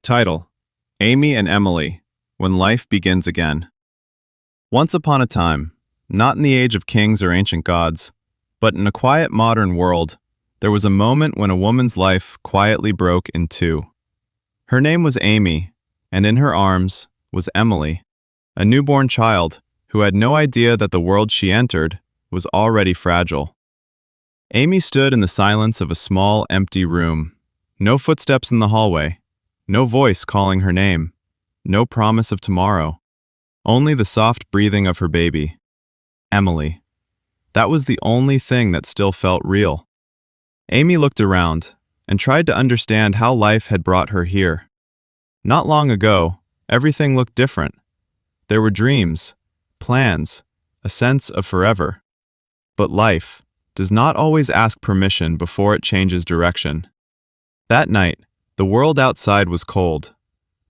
Title: Amy and Emily, When Life Begins Again. Once upon a time, not in the age of kings or ancient gods, but in a quiet modern world, there was a moment when a woman's life quietly broke in two. Her name was Amy, and in her arms was Emily, a newborn child who had no idea that the world she entered was already fragile. Amy stood in the silence of a small, empty room. No footsteps in the hallway. No voice calling her name. No promise of tomorrow. Only the soft breathing of her baby. Emily. That was the only thing that still felt real. Amy looked around and tried to understand how life had brought her here. Not long ago, everything looked different. There were dreams, plans, a sense of forever. But life does not always ask permission before it changes direction. That night, the world outside was cold.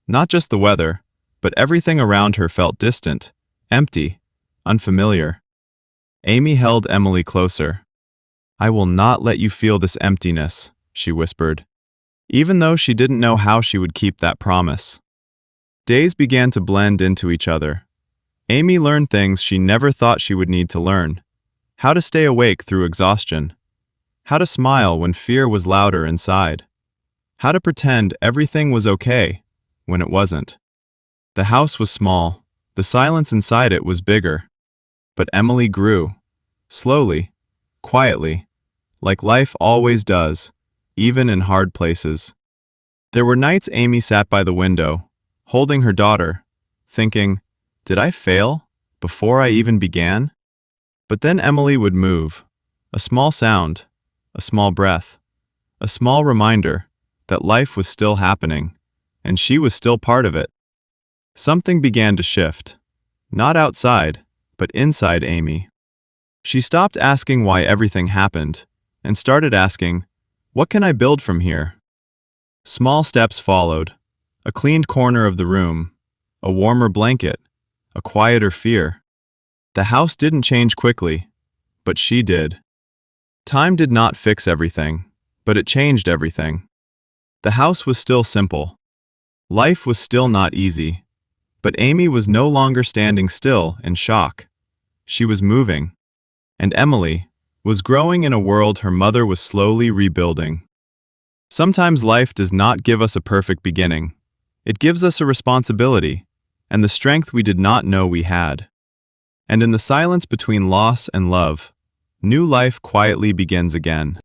Not just the weather, but everything around her felt distant, empty, unfamiliar. Amy held Emily closer. "I will not let you feel this emptiness," she whispered, even though she didn't know how she would keep that promise. Days began to blend into each other. Amy learned things she never thought she would need to learn. How to stay awake through exhaustion. How to smile when fear was louder inside. How to pretend everything was okay when it wasn't. The house was small. The silence inside it was bigger. But Emily grew. Slowly, quietly, like life always does, even in hard places. There were nights Amy sat by the window, holding her daughter, thinking, "Did I fail before I even began?" But then Emily would move. A small sound, a small breath, a small reminder that life was still happening, and she was still part of it. Something began to shift. Not outside, but inside Amy. She stopped asking why everything happened, and started asking, "What can I build from here?" Small steps followed. A cleaned corner of the room, a warmer blanket, a quieter fear. The house didn't change quickly, but she did. Time did not fix everything, but it changed everything. The house was still simple. Life was still not easy. But Amy was no longer standing still in shock. She was moving. And Emily was growing in a world her mother was slowly rebuilding. Sometimes life does not give us a perfect beginning. It gives us a responsibility and the strength we did not know we had. And in the silence between loss and love, new life quietly begins again.